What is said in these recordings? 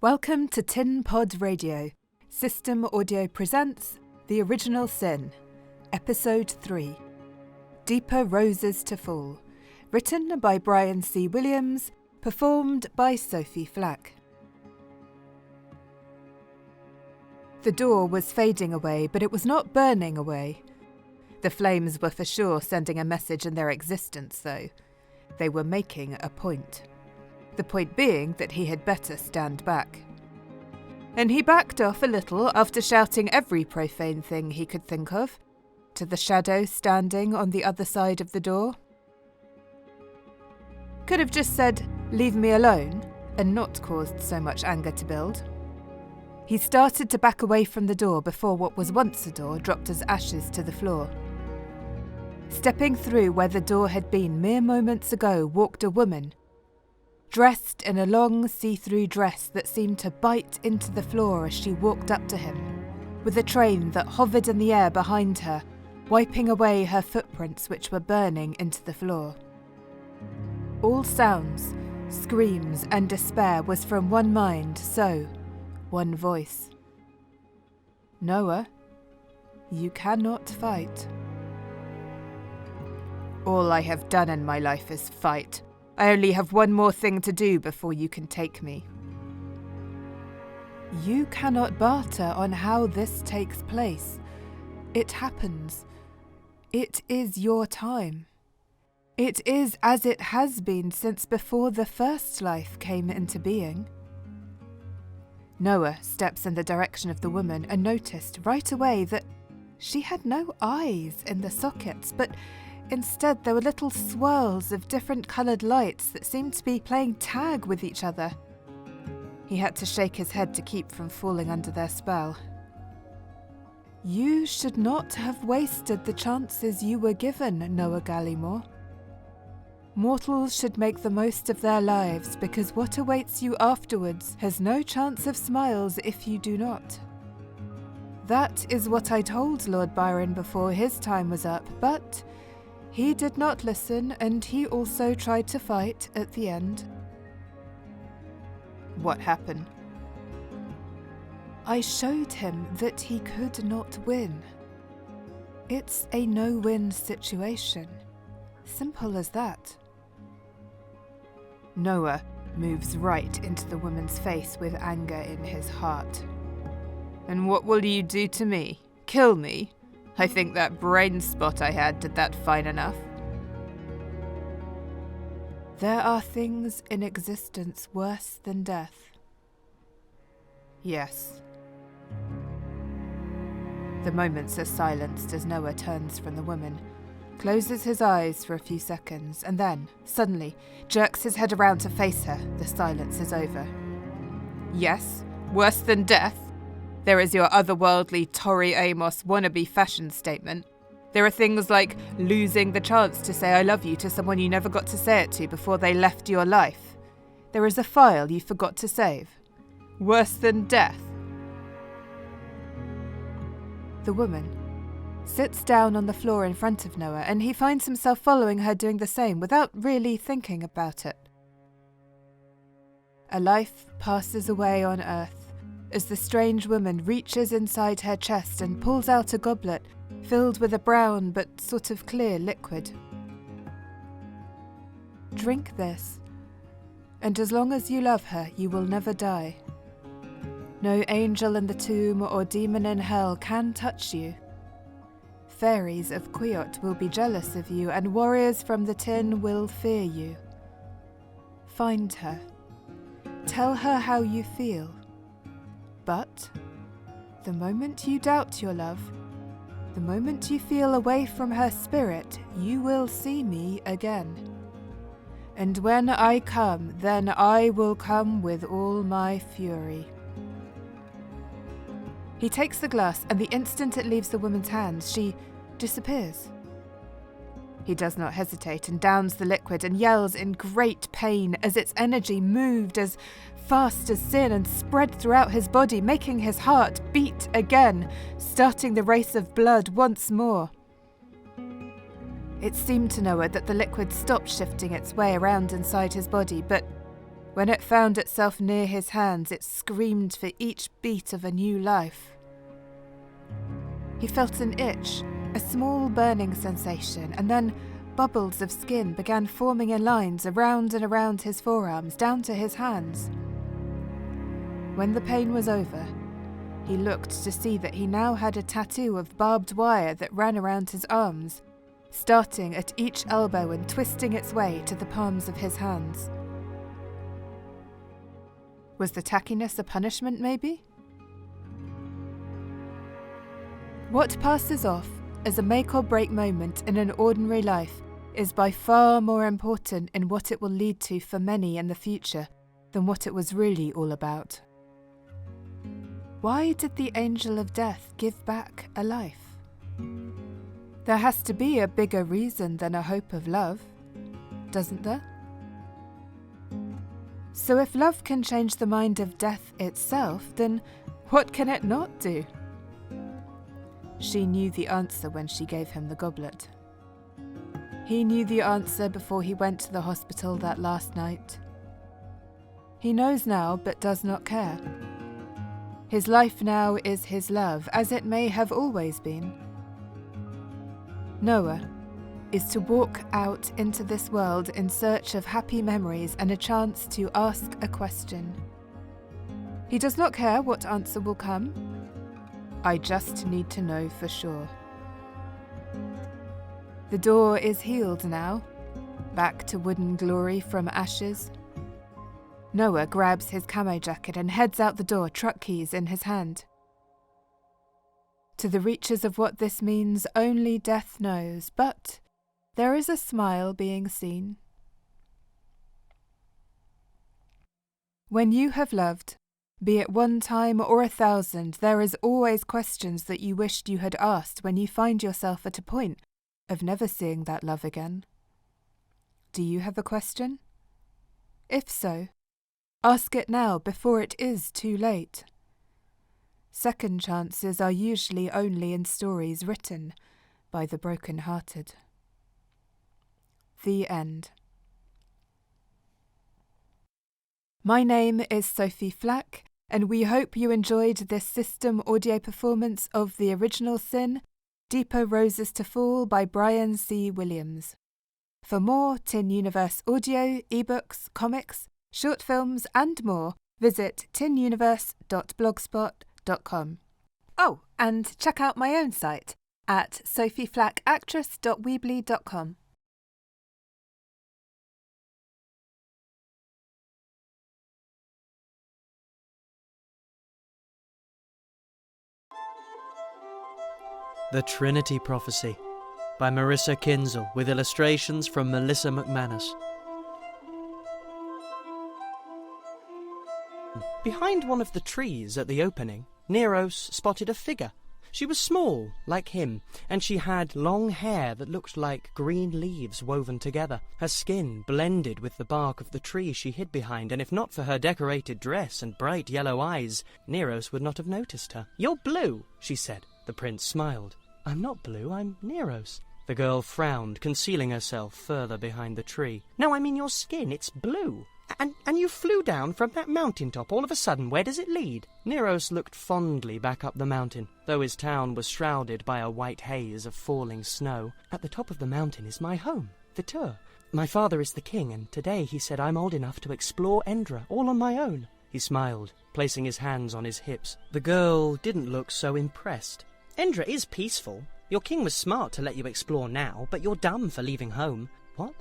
Welcome to Tin Pod Radio. System Audio presents The Original Sin, Episode 3, Deeper Roses to Fall, written by Brian C. Williams, performed by Sophie Flack. The door was fading away, but it was not burning away. The flames were for sure sending a message in their existence, though. They were making a point. The point being that he had better stand back. And he backed off a little after shouting every profane thing he could think of, to the shadow standing on the other side of the door. Could have just said, "Leave me alone," and not caused so much anger to build. He started to back away from the door before what was once a door dropped as ashes to the floor. Stepping through where the door had been mere moments ago walked a woman, dressed in a long see-through dress that seemed to bite into the floor as she walked up to him, with a train that hovered in the air behind her, wiping away her footprints which were burning into the floor. All sounds, screams and despair was from one mind, so, one voice. "Noah, you cannot fight." "All I have done in my life is fight. I only have one more thing to do before you can take me." "You cannot barter on how this takes place. It happens. It is your time. It is as it has been since before the first life came into being." Noah steps in the direction of the woman and noticed right away that she had no eyes in the sockets, but instead there were little swirls of different coloured lights that seemed to be playing tag with each other. He had to shake his head to keep from falling under their spell. "You should not have wasted the chances you were given, Noah Gallimore. Mortals should make the most of their lives, because what awaits you afterwards has no chance of smiles if you do not. That is what I told Lord Byron before his time was up, but he did not listen, and he also tried to fight at the end." "What happened?" "I showed him that he could not win. It's a no-win situation. Simple as that." Noah moves right into the woman's face with anger in his heart. "And what will you do to me? Kill me? I think that brain spot I had did that fine enough." "There are things in existence worse than death." "Yes." The moments are silenced as Noah turns from the woman, closes his eyes for a few seconds, and then, suddenly, jerks his head around to face her. The silence is over. "Yes, worse than death. There is your otherworldly Tori Amos wannabe fashion statement. There are things like losing the chance to say I love you to someone you never got to say it to before they left your life. There is a file you forgot to save. Worse than death." The woman sits down on the floor in front of Noah, and he finds himself following her doing the same without really thinking about it. A life passes away on Earth as the strange woman reaches inside her chest and pulls out a goblet filled with a brown but sort of clear liquid. "Drink this, and as long as you love her, you will never die. No angel in the tomb or demon in hell can touch you. Fairies of Quiot will be jealous of you, and warriors from the tin will fear you. Find her. Tell her how you feel. But the moment you doubt your love, the moment you feel away from her spirit, you will see me again. And when I come, then I will come with all my fury." He takes the glass, and the instant it leaves the woman's hands, she disappears. He does not hesitate and downs the liquid and yells in great pain as its energy moved as fast as sin and spread throughout his body, making his heart beat again, starting the race of blood once more. It seemed to Noah that the liquid stopped shifting its way around inside his body, but When it found itself near his hands, it screamed for each beat of a new life. He felt an itch, a small burning sensation, and then bubbles of skin began forming in lines around and around his forearms, down to his hands. When the pain was over, he looked to see that he now had a tattoo of barbed wire that ran around his arms, starting at each elbow and twisting its way to the palms of his hands. Was the tackiness a punishment, maybe? What passes off as a make-or-break moment in an ordinary life is by far more important in what it will lead to for many in the future than what it was really all about. Why did the angel of death give back a life? There has to be a bigger reason than a hope of love, doesn't there? So if love can change the mind of death itself, then what can it not do? She knew the answer when she gave him the goblet. He knew the answer before he went to the hospital that last night. He knows now, but does not care. His life now is his love, as it may have always been. Noah is to walk out into this world in search of happy memories and a chance to ask a question. He does not care what answer will come. I just need to know for sure. The door is healed now, back to wooden glory from ashes. Noah grabs his camo jacket and heads out the door, truck keys in his hand. To the reaches of what this means, only death knows, but there is a smile being seen. When you have loved, be it one time or 1,000, there is always questions that you wished you had asked when you find yourself at a point of never seeing that love again. Do you have a question? If so, ask it now before it is too late. Second chances are usually only in stories written by the broken-hearted. The end. My name is Sophie Flack, and we hope you enjoyed this system audio performance of the original Sin, Deeper Roses to Fall by Brian C. Williams. For more Tin Universe audio, ebooks, comics, short films and more, visit tinuniverse.blogspot.com. Oh, and check out my own site at sophieflackactress.weebly.com. The Trinity Prophecy by Marissa Kinzel with illustrations from Melissa McManus. Behind one of the trees at the opening, Neros spotted a figure. She was small, like him, and she had long hair that looked like green leaves woven together. Her skin blended with the bark of the tree she hid behind, and if not for her decorated dress and bright yellow eyes, Neros would not have noticed her. "You're blue," she said. The prince smiled. "I'm not blue, I'm Neros." The girl frowned, concealing herself further behind the tree. "No, I mean your skin, it's blue. And you flew down from that mountaintop all of a sudden. Where does it lead?" Neros looked fondly back up the mountain, though his town was shrouded by a white haze of falling snow. "At the top of the mountain is my home, Vitur. My father is the king, and today he said I'm old enough to explore Endra, all on my own." He smiled, placing his hands on his hips. The girl didn't look so impressed. "Endra is peaceful. Your king was smart to let you explore now, but you're dumb for leaving home." "What?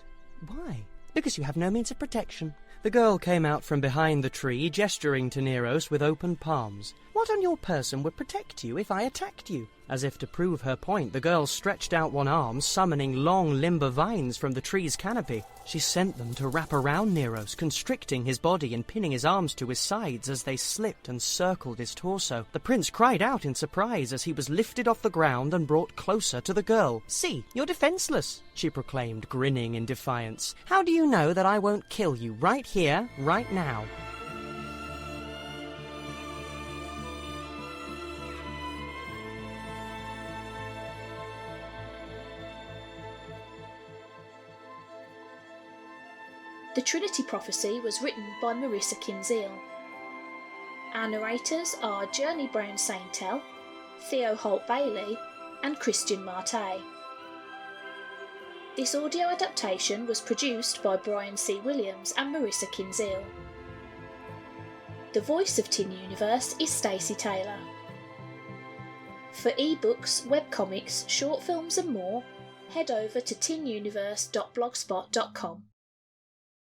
Why?" "Because you have no means of protection." The girl came out from behind the tree, gesturing to Neros with open palms. "What on your person would protect you if I attacked you?" As if to prove her point, the girl stretched out one arm, summoning long limber vines from the tree's canopy. She sent them to wrap around Neros, constricting his body and pinning his arms to his sides as they slipped and circled his torso. The prince cried out in surprise as he was lifted off the ground and brought closer to the girl. "See, you're defenseless," she proclaimed, grinning in defiance. "How do you know that I won't kill you right here, right now?" The Trinity Prophecy was written by Marissa Kinzeal. Our narrators are Journey Brown-Saintel, Theo Holt-Bailey and Christian Marte. This audio adaptation was produced by Brian C. Williams and Marissa Kinzeal. The voice of Tin Universe is Stacey Taylor. For ebooks, webcomics, short films and more, head over to tinuniverse.blogspot.com.